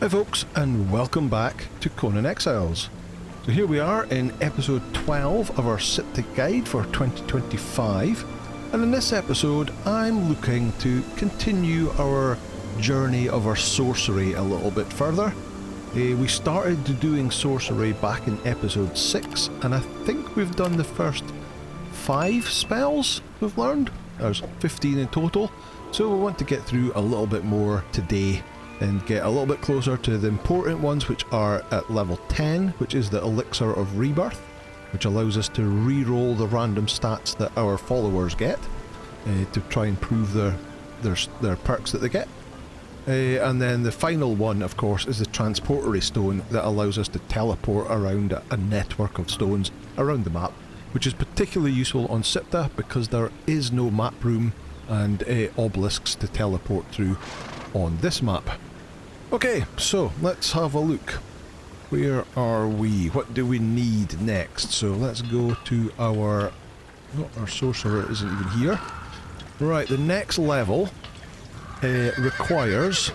Hi folks, and welcome back to Conan Exiles. So here we are in episode 12 of our Siptah guide for 2025, and in this episode I'm looking to continue our journey of our sorcery a little bit further. We started doing sorcery back in episode 6, and I think we've done the first 5 spells we've learned. There's 15 in total, so we want to get through a little bit more today and get a little bit closer to the important ones, which are at level 10, which is the Elixir of Rebirth, which allows us to re-roll the random stats that our followers get to try and prove their perks that they get. And then the final one, of course, is the Transportory Stone that allows us to teleport around a network of stones around the map, which is particularly useful on Siptah because there is no map room and obelisks to teleport through on this map. Okay, so let's have a look. Where are we? What do we need next? So let's go to our... Oh, our sorcerer isn't even here. Right, the next level requires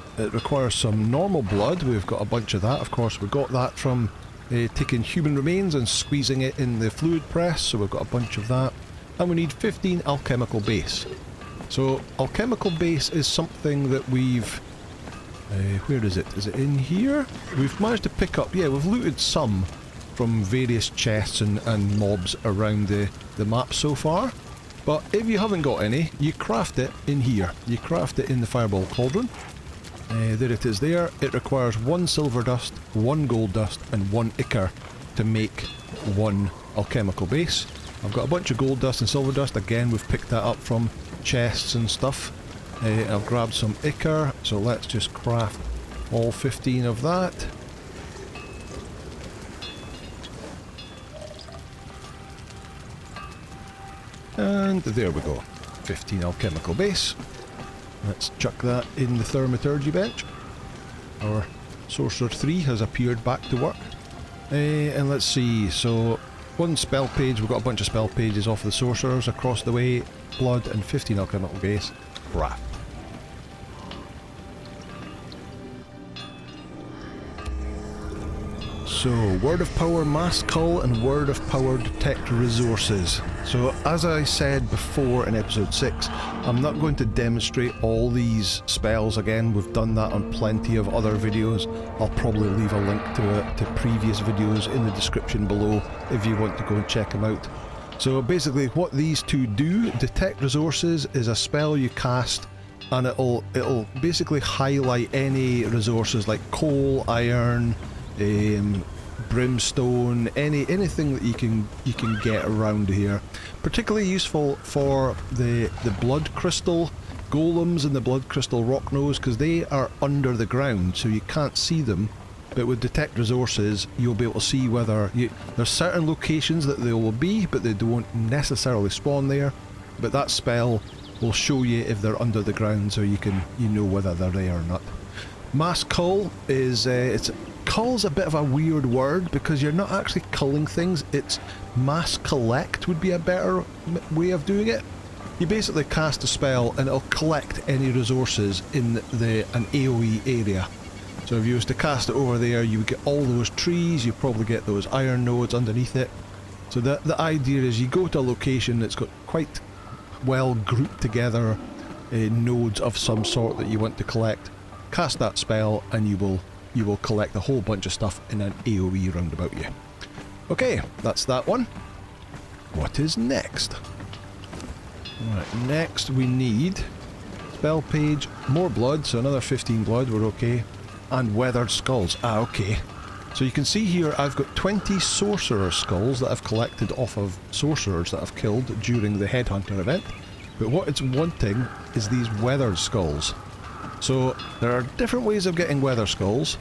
some normal blood. We've got a bunch of that. Of course, we got that from taking human remains and squeezing it in the fluid press, so we've got a bunch of that. And we need 15 alchemical base. So alchemical base is something that we've... where is it? Is it in here? We've managed to pick up... Yeah, we've looted some from various chests and mobs around the map so far. But if you haven't got any, you craft it in here. You craft it in the Fireball Cauldron. There it is there. It requires 1 silver dust, 1 gold dust, and 1 ichor to make 1 alchemical base. I've got a bunch of gold dust and silver dust. Again, we've picked that up from chests and stuff. I've grabbed some ichor, so let's just craft all 15 of that. And there we go, 15 alchemical base. Let's chuck that in the Thaumaturgy bench. Our Sorcerer 3 has appeared back to work. And let's see, so 1 spell page, we've got a bunch of spell pages off the sorcerers across the way, blood and 15 alchemical base. Craft. So, Word of Power Mass Cull and Word of Power Detect Resources. So, as I said before in episode 6, I'm not going to demonstrate all these spells again. We've done that on plenty of other videos. I'll probably leave a link to previous videos in the description below if you want to go and check them out. So basically what these two do, Detect Resources is a spell you cast and it'll basically highlight any resources like coal, iron, brimstone, anything that you can get around here. Particularly useful for the blood crystal golems and the blood crystal rock nose, because they are under the ground so you can't see them. But with Detect Resources you'll be able to see whether there's certain locations that they will be, but they don't necessarily spawn there. But that spell will show you if they're under the ground, so you know whether they're there or not. Mass Cull is cull's a bit of a weird word because you're not actually culling things, it's mass collect would be a better way of doing it. You basically cast a spell and it'll collect any resources in an AoE area. So if you was to cast it over there, you would get all those trees, you probably get those iron nodes underneath it. So the idea is you go to a location that's got quite well grouped together nodes of some sort that you want to collect, cast that spell and you will collect a whole bunch of stuff in an AoE round about you. Okay, that's that one. What is next? Right, next we need spell page, more blood, so another 15 blood, we're okay. And weathered skulls. Ah, okay. So you can see here I've got 20 sorcerer skulls that I've collected off of sorcerers that I've killed during the headhunter event. But what it's wanting is these weathered skulls. So there are different ways of getting weather skulls.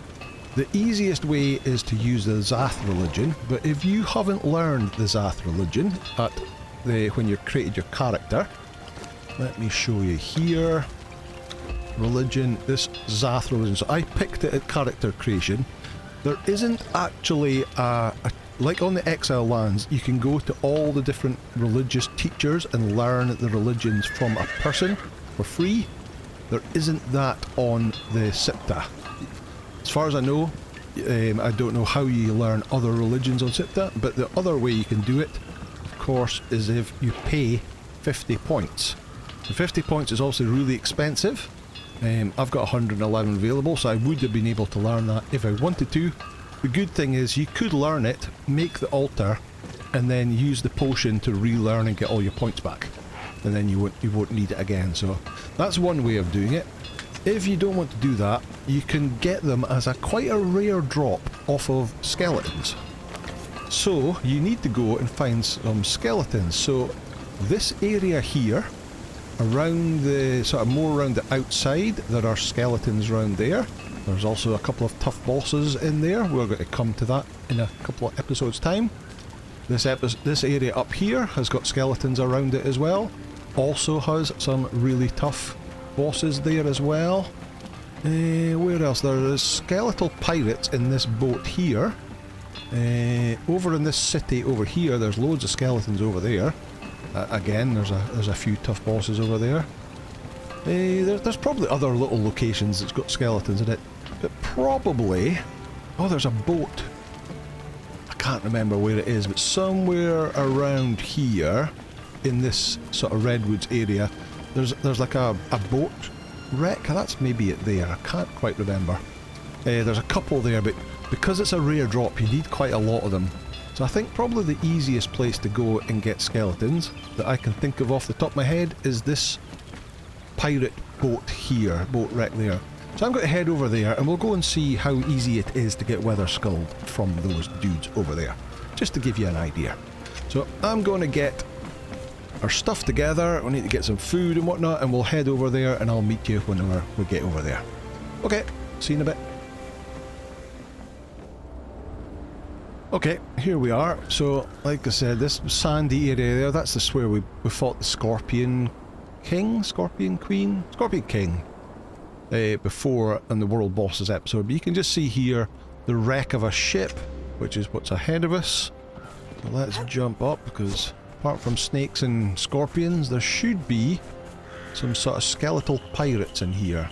The easiest way is to use the Zath religion, but if you haven't learned the Zath religion when you created your character, let me show you here. Religion, this Zath religion. So I picked it at character creation. There isn't actually like on the Exile lands, you can go to all the different religious teachers and learn the religions from a person for free. There isn't that on the Siptah. As far as I know, I don't know how you learn other religions on Siptah, but the other way you can do it, of course, is if you pay 50 points. The 50 points is also really expensive. I've got 111 available, so I would have been able to learn that if I wanted to. The good thing is you could learn it, make the altar, and then use the potion to relearn and get all your points back. And then you won't need it again. So that's one way of doing it. If you don't want to do that, you can get them as quite a rare drop off of skeletons. So you need to go and find some skeletons. So this area here, around the sort of more around the outside, there are skeletons around there. There's also a couple of tough bosses in there. We're going to come to that in a couple of episodes' time. This area up here has got skeletons around it as well. Also has some really tough bosses there as well. Where else? There is skeletal pirates in this boat here. Over in this city over here, there's loads of skeletons over there. Again, there's a few tough bosses over there. There's probably other little locations that's got skeletons in it. But probably... Oh, there's a boat. I can't remember where it is, but somewhere around here, in this sort of redwoods area, there's like a boat wreck. That's maybe it there. I can't quite remember. There's a couple there, but because it's a rare drop, you need quite a lot of them. So I think probably the easiest place to go and get skeletons that I can think of off the top of my head is this pirate boat here, boat wreck there. So I'm going to head over there and we'll go and see how easy it is to get weather skulled from those dudes over there. Just to give you an idea. So I'm going to get our stuff together. We need to get some food and whatnot, and we'll head over there and I'll meet you whenever we get over there. Okay, see you in a bit. Okay, here we are. So, like I said, this sandy area there, that's where we fought the Scorpion King? Scorpion Queen? Scorpion King. Before in the World Bosses episode. But you can just see here the wreck of a ship, which is what's ahead of us. So let's jump up, because apart from snakes and scorpions, there should be some sort of skeletal pirates in here.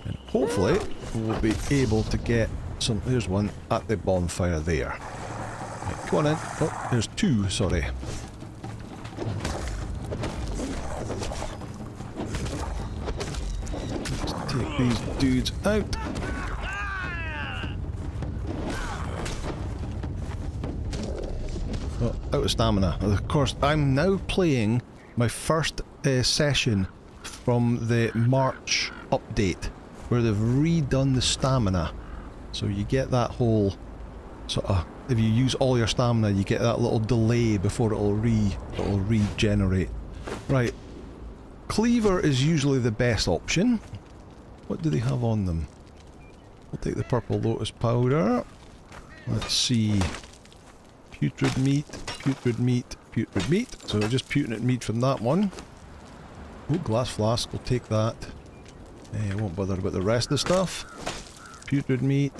And hopefully we'll be able to get some... There's one at the bonfire there. Right, come on in. Oh, there's two, sorry. Let's take these dudes out. Oh, out of stamina. Of course, I'm now playing my first session from the March update, where they've redone the stamina. So you get that whole sort of, if you use all your stamina, you get that little delay before it'll regenerate. Right. Cleaver is usually the best option. What do they have on them? We'll take the purple lotus powder. Let's see. Putrid meat, putrid meat, putrid meat. So just putrid meat from that one. Oh, glass flask, we'll take that. I won't bother about the rest of the stuff. Putrid meat.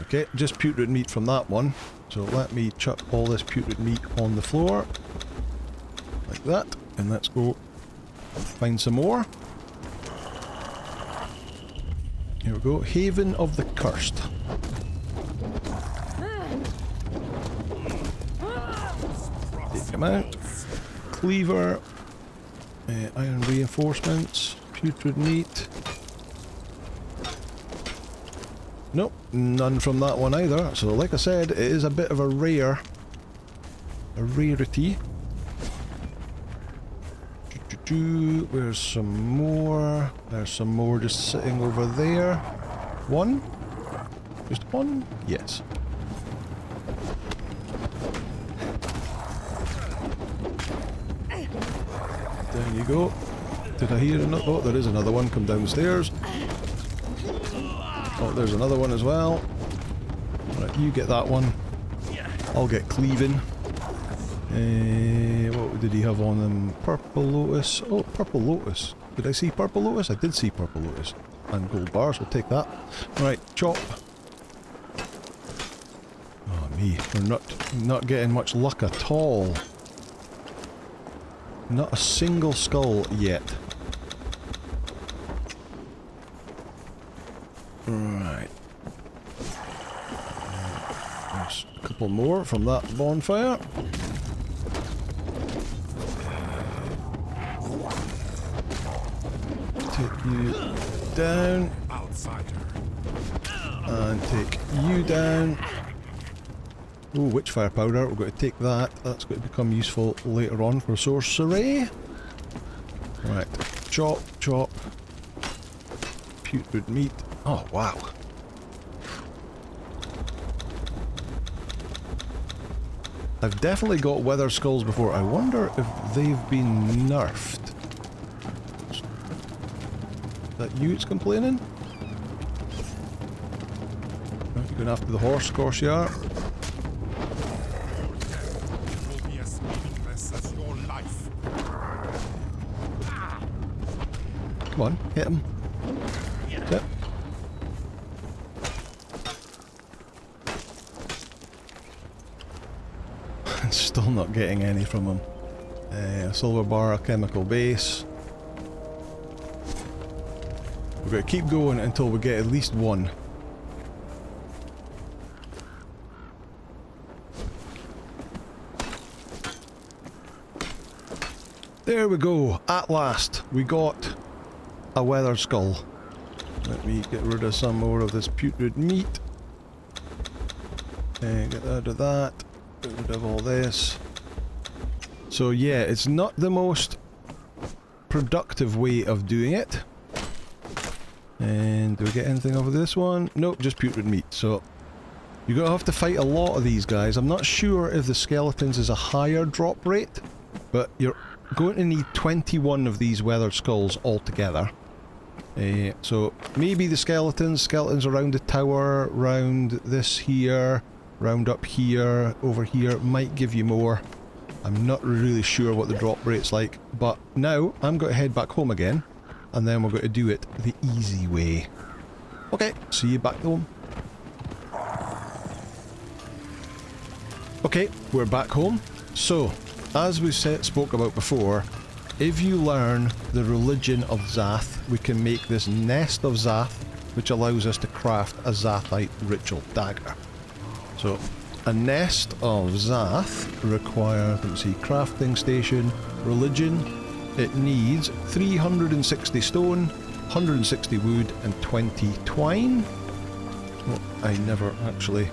Okay, just putrid meat from that one. So let me chuck all this putrid meat on the floor. Like that. And let's go find some more. Here we go. Haven of the Cursed. Take them out. Cleaver. Iron reinforcements. Putrid meat. Nope, none from that one either. So like I said, it is a bit of a rarity. Where's some more? There's some more just sitting over there. One? Just one? Yes. There you go. Did I hear another? Oh, there is another one. Come downstairs. Oh, there's another one as well. Right, you get that one. I'll get cleaving. What did he have on them? Purple lotus. Oh, purple lotus. Did I see purple lotus? I did see purple lotus. And gold bars, we'll take that. Right, chop. Oh me, we're not getting much luck at all. Not a single skull yet. Right. There's a couple more from that bonfire. Take you down. And take you down. Oh, witchfire powder. We're going to take that. That's going to become useful later on for sorcery. Right. Chop, chop. Putrid meat. Oh, wow. I've definitely got weather skulls before. I wonder if they've been nerfed. Is that you it's complaining? Right, you're going after the horse, of course you are. Come on, hit him. Yep. Still not getting any from him. A silver bar, a chemical base. We're going to keep going until we get at least one. There we go. At last, we got a weather skull. Let me get rid of some more of this putrid meat. And get rid of that. Get rid of all this. So yeah, it's not the most productive way of doing it. And do we get anything over this one? Nope, just putrid meat. So you're going to have to fight a lot of these guys. I'm not sure if the skeletons is a higher drop rate, but you're going to need 21 of these weathered skulls altogether. So maybe the skeletons around the tower, round this here, round up here, over here, might give you more. I'm not really sure what the drop rate's like, but now I'm going to head back home again, and then we're going to do it the easy way. Okay, see you back home. Okay, we're back home. So, as we spoke about before, if you learn the religion of Zath, we can make this nest of Zath, which allows us to craft a Zathite ritual dagger. So, a nest of Zath requires, let me see, crafting station, religion. It needs 360 stone, 160 wood, and 20 twine. Oh, I never actually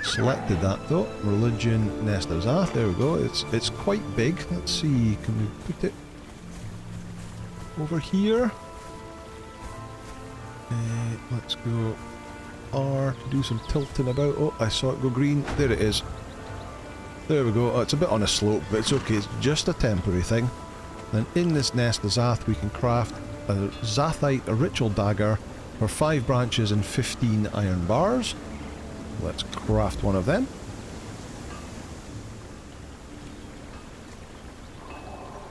selected that though. Religion, nest of Zath, there we go. It's quite big. Let's see, can we put it over here? Let's go R to do some tilting about. Oh, I saw it go green. There it is. There we go. Oh, it's a bit on a slope, but it's okay. It's just a temporary thing. Then in this nest of Zath we can craft a Zathite ritual dagger for 5 branches and 15 iron bars. Let's craft one of them.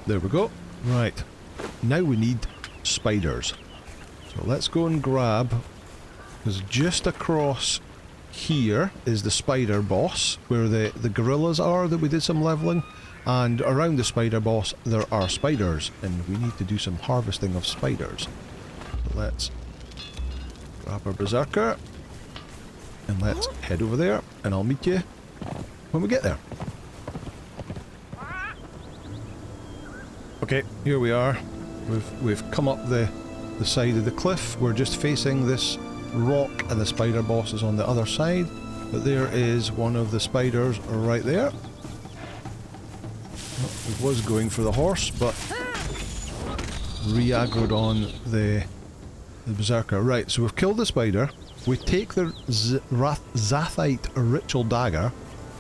There we go. Right. Now we need spiders. So let's go and grab, because just across here is the spider boss, where the gorillas are that we did some leveling, and around the spider boss there are spiders, and we need to do some harvesting of spiders. So let's grab our berserker. And let's head over there, and I'll meet you when we get there. Okay, here we are. We've come up the side of the cliff. We're just facing this rock, and the spider boss is on the other side. But there is one of the spiders right there. It was going for the horse, but re-aggroed on the berserker. Right, so we've killed the spider. We take the Zathite ritual dagger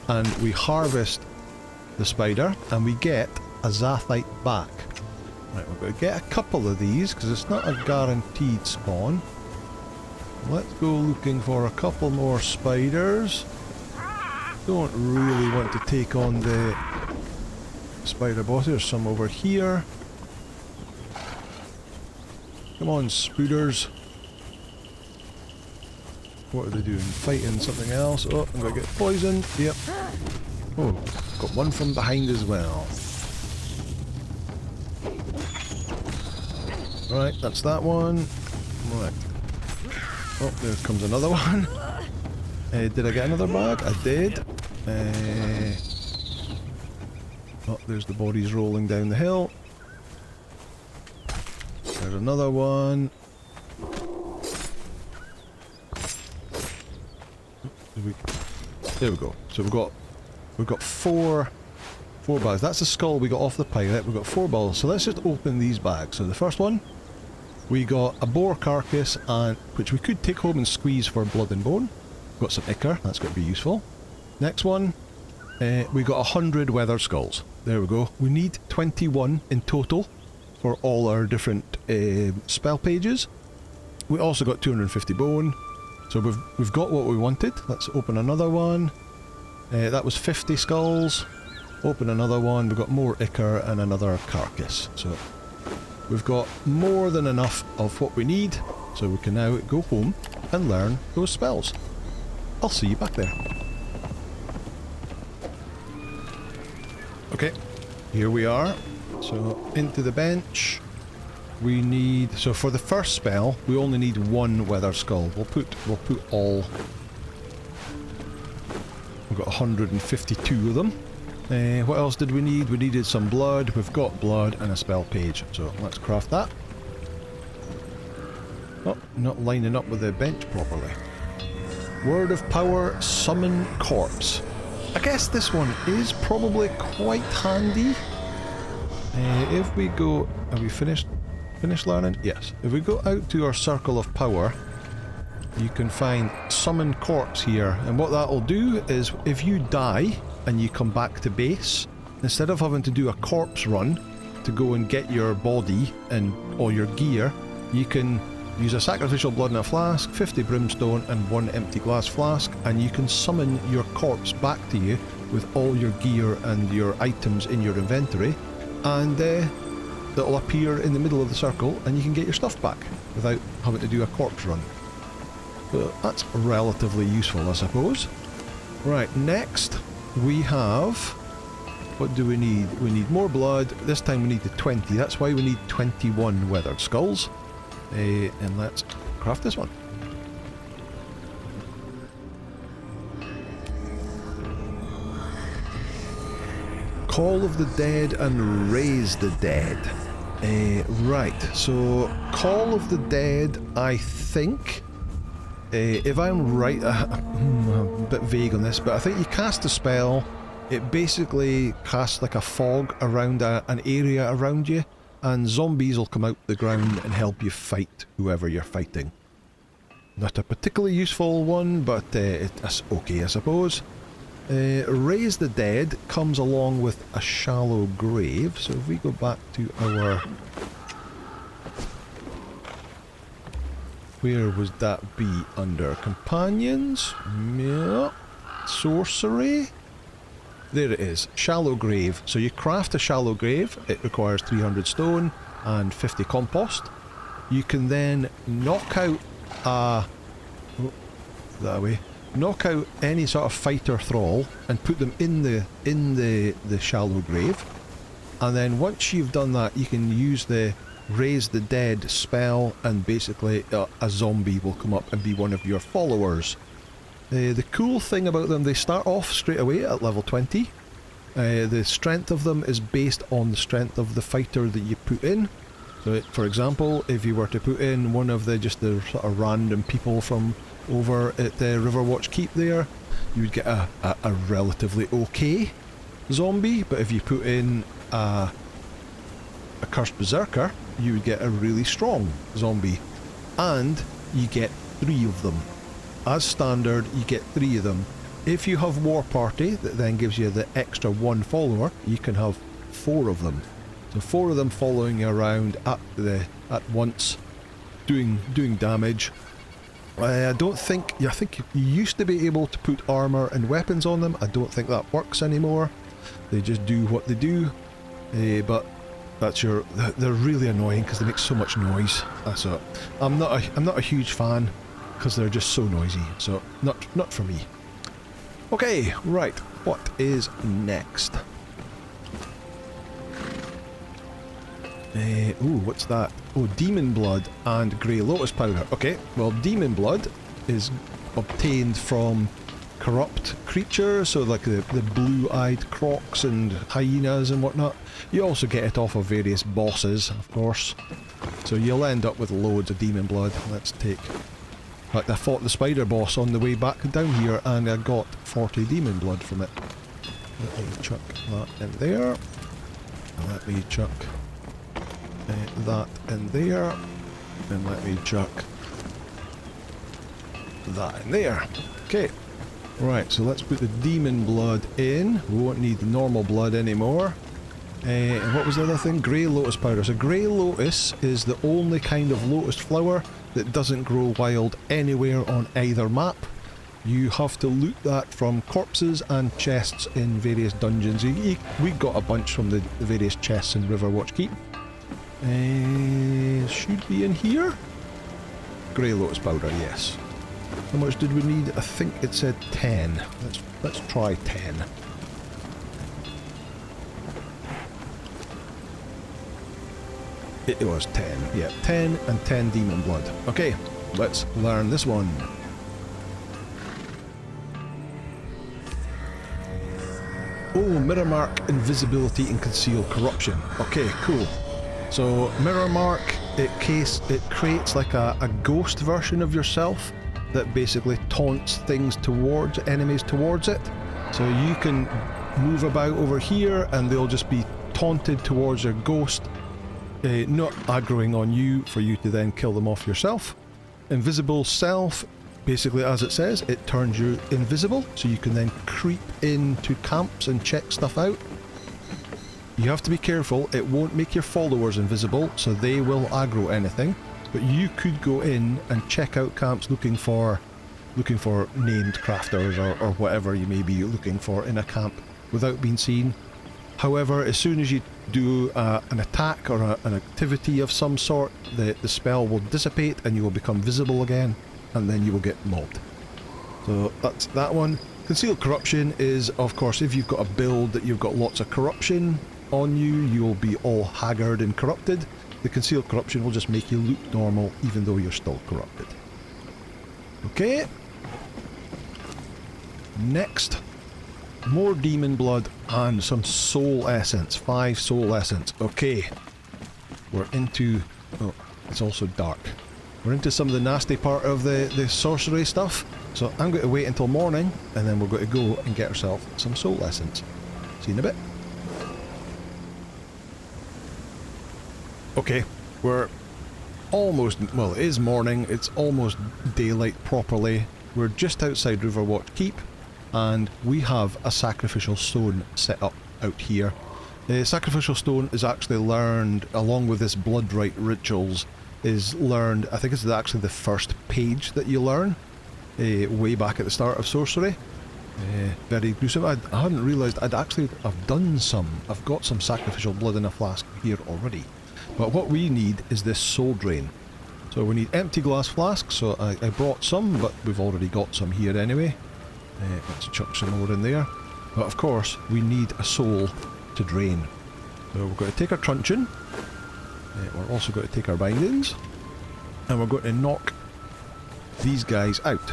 and we harvest the spider and we get a Zathite back. Right, we're going to get a couple of these because it's not a guaranteed spawn. Let's go looking for a couple more spiders. Don't really want to take on the spider boss. There's some over here. Come on, spooders. What are they doing? Fighting something else. Oh, I'm going to get poisoned. Yep. Oh, got one from behind as well. Right, that's that one. Right. Oh, there comes another one. Did I get another bag? I did. Oh, there's the bodies rolling down the hill. There's another one. There we go. So we've got four bags. That's the skull we got off the pirate. We've got 4 balls. So let's just open these bags. So the first one, we got a boar carcass, and which we could take home and squeeze for blood and bone. Got some ichor. That's going to be useful. Next one, we got 100 weathered skulls. There we go. We need 21 in total for all our different spell pages. We also got 250 bone. So we've got what we wanted. Let's open another one. That was 50 skulls. Open another one. We've got more ichor and another carcass. So we've got more than enough of what we need. So we can now go home and learn those spells. I'll see you back there. Okay, here we are. So into the bench. We need, so for the first spell, we only need 1 weather skull. We'll put all. We've got 152 of them. What else did we need? We needed some blood. We've got blood and a spell page. So let's craft that. Oh, not lining up with the bench properly. Word of power, summon corpse. I guess this one is probably quite handy. If we go, have we finished learning? Yes. If we go out to our circle of power, you can find summon corpse here, and what that'll do is if you die and you come back to base, instead of having to do a corpse run to go and get your body and all your gear, you can use a sacrificial blood in a flask, 50 brimstone and 1 empty glass flask, and you can summon your corpse back to you with all your gear and your items in your inventory, and that'll appear in the middle of the circle and you can get your stuff back without having to do a corpse run. So that's relatively useful, I suppose. Right, next we have, what do we need? We need more blood. This time we need the 20. That's why we need 21 weathered skulls. And let's craft this one. Call of the Dead and Raise the Dead. Right, so Call of the Dead, I think, if I'm right, I'm a bit vague on this, but I think you cast a spell, it basically casts like a fog around an area around you, and zombies will come out the ground and help you fight whoever you're fighting. Not a particularly useful one, but it's okay, I suppose. Raise the Dead comes along with a shallow grave, so if we go back to our... Where would that be under? Companions? Yeah. Sorcery? There it is. Shallow grave. So you craft a shallow grave. It requires 300 stone and 50 compost. You can then knock out that way. Knock out any sort of fighter thrall and put them in the shallow grave. And then once you've done that, you can use the Raise the Dead spell, and basically a zombie will come up and be one of your followers. The cool thing about them, they start off straight away at level 20. The strength of them is based on the strength of the fighter that you put in. So for example, if you were to put in one of the sort of random people from over at the Riverwatch Keep there, you would get a relatively okay zombie, but if you put in a Cursed Berserker, you would get a really strong zombie. And you get 3 of them. As standard, you get 3 of them. If you have War Party, that then gives you the extra 1 follower, you can have 4 of them. So 4 of them following you around at once, doing damage. I think you used to be able to put armor and weapons on them. I don't think that works anymore. They just do what they do. But they're really annoying because they make so much noise. So I'm not a huge fan because they're just so noisy. So not for me. Okay, right. What is next? Ooh, what's that? Oh, demon blood and grey lotus powder. Okay, well, demon blood is obtained from corrupt creatures, so like the blue-eyed crocs and hyenas and whatnot. You also get it off of various bosses, of course. So you'll end up with loads of demon blood. Let's take... In fact, I fought the spider boss on the way back down here and I got 40 demon blood from it. Let me chuck that in there. Let me chuck that in there. And let me chuck that in there. Okay. Right, so let's put the demon blood in. We won't need the normal blood anymore. And what was the other thing? Grey lotus powder. So grey lotus is the only kind of lotus flower that doesn't grow wild anywhere on either map. You have to loot that from corpses and chests in various dungeons. We got a bunch from the various chests in Riverwatch Keep. Should be in here? Grey lotus powder, yes. How much did we need? I think it said 10. Let's try 10. It was 10. Yeah, 10 and 10 demon blood. Okay, let's learn this one. Oh, mirror mark, invisibility and conceal corruption. Okay, cool. So mirror mark, it creates like a ghost version of yourself that basically taunts things towards enemies towards it. So you can move about over here and they'll just be taunted towards your ghost, not aggroing on you for you to then kill them off yourself. Invisible self, basically as it says, it turns you invisible so you can then creep into camps and check stuff out. You have to be careful, it won't make your followers invisible, so they will aggro anything. But you could go in and check out camps looking for named crafters or whatever you may be looking for in a camp without being seen. However, as soon as you do an attack or an activity of some sort, the spell will dissipate and you will become visible again, and then you will get mobbed. So that's that one. Concealed corruption is, of course, if you've got a build that you've got lots of corruption on you, you'll be all haggard and corrupted. The concealed corruption will just make you look normal even though you're still corrupted. Okay. Next. More demon blood and some soul essence. 5 soul essence. Okay. We're into... Oh, it's also dark. We're into some of the nasty part of the sorcery stuff. So I'm going to wait until morning and then we're going to go and get ourselves some soul essence. See you in a bit. Okay, we're almost, well, it is morning, it's almost daylight properly. We're just outside Riverwatch Keep, and we have a sacrificial stone set up out here. The sacrificial stone is actually learned, along with this blood rite rituals, is learned, I think it's actually the first page that you learn, way back at the start of sorcery. Very gruesome. I hadn't realised I've got some sacrificial blood in a flask here already. But what we need is this soul drain. So we need empty glass flasks, so I brought some, but we've already got some here anyway. Let's chuck some more in there. But of course, we need a soul to drain. So we're going to take our truncheon. We're also going to take our bindings. And we're going to knock these guys out.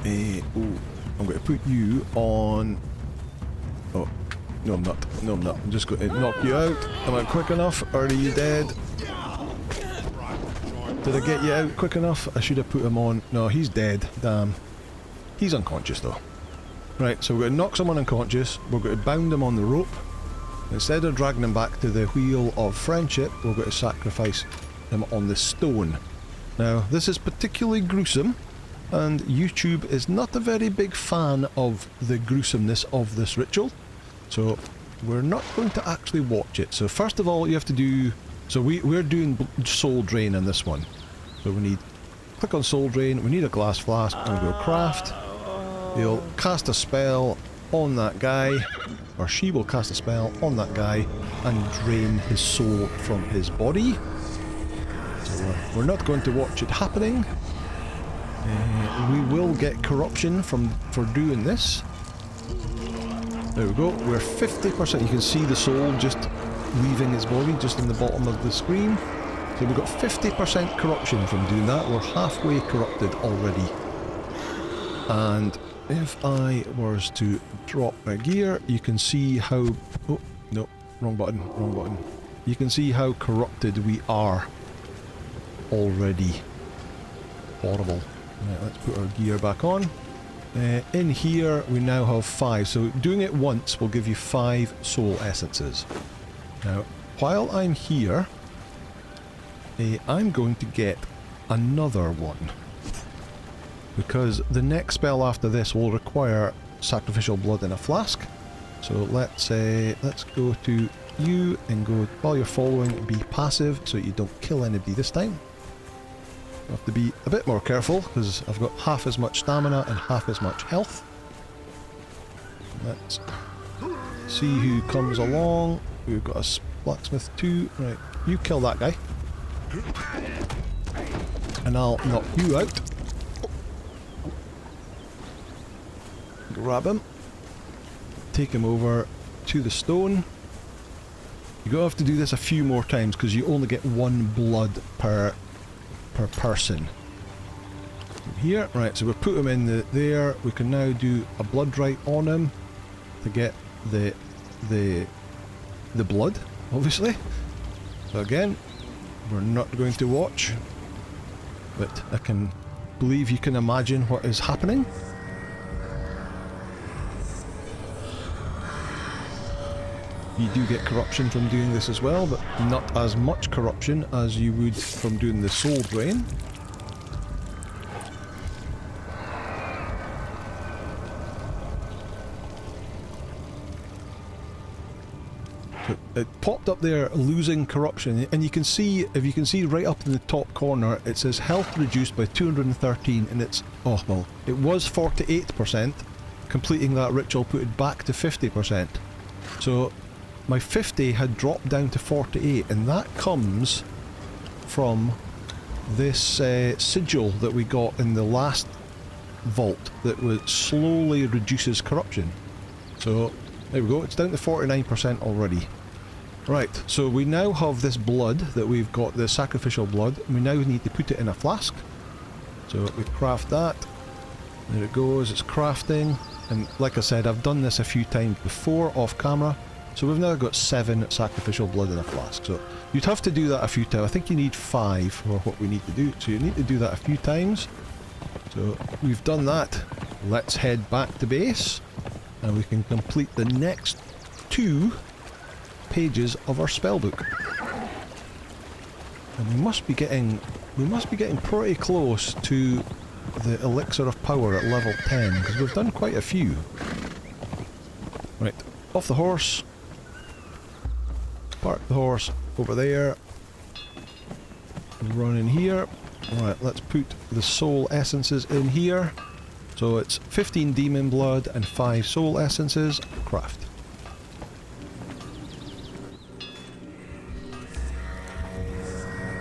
I'm going to put you on... Oh. No, I'm not. No, I'm not. I'm just going to knock you out. Am I quick enough? Or are you dead? Did I get you out quick enough? I should have put him on. No, he's dead. Damn. He's unconscious though. Right, so we're going to knock someone unconscious. We're going to bound him on the rope. Instead of dragging him back to the Wheel of Friendship, we're going to sacrifice him on the stone. Now, this is particularly gruesome, and YouTube is not a very big fan of the gruesomeness of this ritual. So we're not going to actually watch it. So first of all you have to do... So we're doing soul drain in this one. So we need... Click on soul drain, we need a glass flask, and we go craft. You'll cast a spell on that guy, or she will cast a spell on that guy and drain his soul from his body. So we're not going to watch it happening. We will get corruption for doing this. There we go. We're 50%. You can see the soul just leaving its body just in the bottom of the screen. So we've got 50% corruption from doing that. We're halfway corrupted already. And if I was to drop my gear, you can see how... Oh, no. Wrong button. Wrong button. You can see how corrupted we are already. Horrible. Right, let's put our gear back on. In here, we now have 5. So doing it once will give you 5 soul essences. Now, while I'm here, I'm going to get another one. Because the next spell after this will require sacrificial blood in a flask. So let's go to you and go, while you're following, be passive so you don't kill anybody this time. I have to be a bit more careful because I've got half as much stamina and half as much health. Let's see who comes along. We've got a blacksmith too. Right, you kill that guy. And I'll knock you out. Grab him. Take him over to the stone. You're going to have to do this a few more times because you only get 1 blood per person. Here, right, so we'll put him in there. We can now do a blood rite on him to get the blood, obviously. So again, we're not going to watch, but I can believe you can imagine what is happening. You do get corruption from doing this as well, but not as much corruption as you would from doing the soul drain. So it popped up there, losing corruption, and you can see, if you can see right up in the top corner, it says health reduced by 213, and it's, oh well, it was 48%. Completing that ritual put it back to 50%. So my 50 had dropped down to 48, and that comes from this sigil that we got in the last vault that slowly reduces corruption. So there we go, it's down to 49% already. Right, so we now have this blood that we've got, the sacrificial blood, and we now need to put it in a flask. So we craft that. There it goes, it's crafting. And like I said, I've done this a few times before off camera. So we've now got 7 sacrificial blood in a flask. So you'd have to do that a few times. I think you need 5 for what we need to do. So you need to do that a few times. So we've done that. Let's head back to base. And we can complete the next 2 pages of our spellbook. And we must be getting pretty close to the elixir of power at level 10, because we've done quite a few. Right, off the horse. Park the horse over there. Run in here. Right, let's put the soul essences in here. So it's 15 demon blood and 5 soul essences. Craft.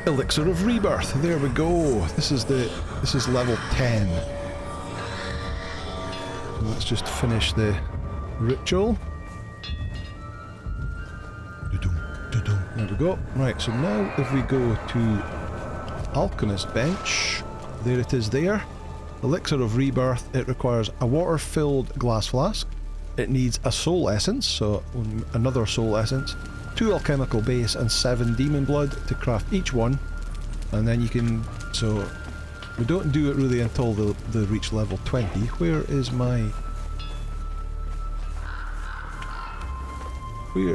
Elixir of Rebirth. There we go. This is level 10. And let's just finish the ritual. There we go. Right, so now if we go to Alchemist Bench, there it is there. Elixir of Rebirth, it requires a water-filled glass flask. It needs a soul essence, so another soul essence, 2 alchemical base and 7 demon blood to craft each one. And then you can, so we don't do it really until they reach level 20. Where is my...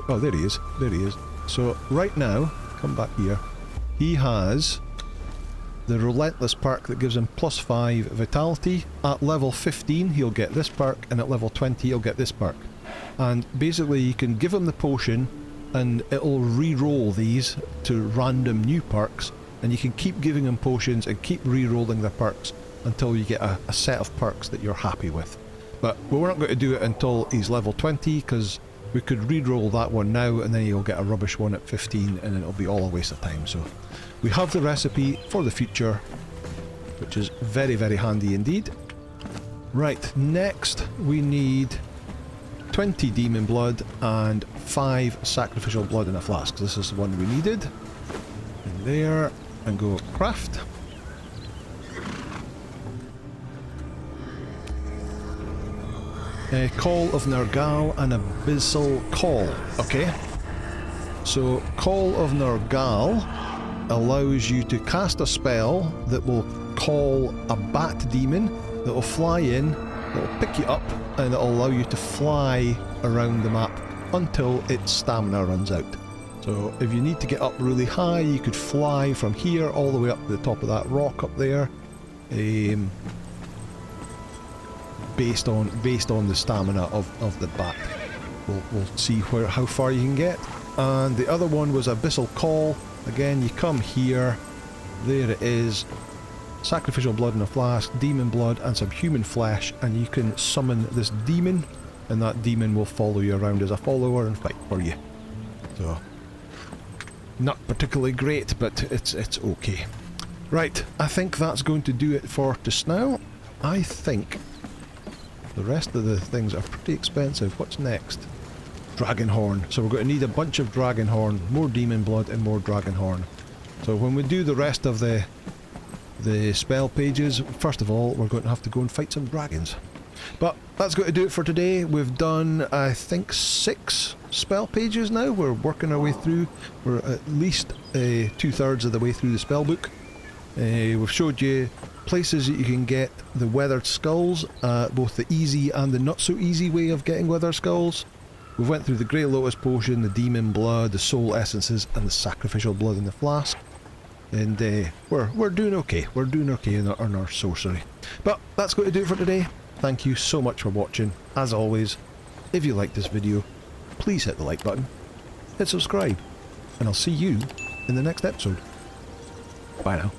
Oh, there he is. There he is. So right now, come back here, he has the Relentless perk that gives him +5 vitality. At level 15 he'll get this perk, and at level 20 he'll get this perk. And basically you can give him the potion and it'll re-roll these to random new perks, and you can keep giving him potions and keep re-rolling the perks until you get a set of perks that you're happy with. But we're not going to do it until he's level 20, because we could re-roll that one now and then he'll get a rubbish one at 15 and it'll be all a waste of time. So we have the recipe for the future, which is very, very handy indeed. Right, next we need 20 demon blood, and 5 sacrificial blood in a flask. This is the one we needed. In there, and go craft. Call of Nergal and Abyssal Call. Okay. So, Call of Nergal allows you to cast a spell that will call a bat demon that will fly in, that will pick you up, and it will allow you to fly around the map until its stamina runs out. So if you need to get up really high, you could fly from here all the way up to the top of that rock up there, based on the stamina of the bat. We'll see how far you can get. And the other one was Abyssal Call. Again, you come here, there it is, sacrificial blood in a flask, demon blood and some human flesh, and you can summon this demon, and that demon will follow you around as a follower and fight for you. So, not particularly great, but it's okay. Right, I think that's going to do it for just now. I think the rest of the things are pretty expensive. What's next? Dragonhorn. So we're going to need a bunch of Dragonhorn, more demon blood and more Dragonhorn. So when we do the rest of the spell pages, first of all we're going to have to go and fight some dragons. But that's going to do it for today. We've done, I think, 6 spell pages now. We're working our way through. We're at least 2/3 of the way through the spell book. We've showed you places that you can get the weathered skulls, both the easy and the not so easy way of getting weathered skulls. We went through the Grey Lotus Potion, the Demon Blood, the Soul Essences, and the Sacrificial Blood in the Flask. And we're doing okay. We're doing okay in our sorcery. But that's going to do it for today. Thank you so much for watching. As always, if you liked this video, please hit the like button, hit subscribe, and I'll see you in the next episode. Bye now.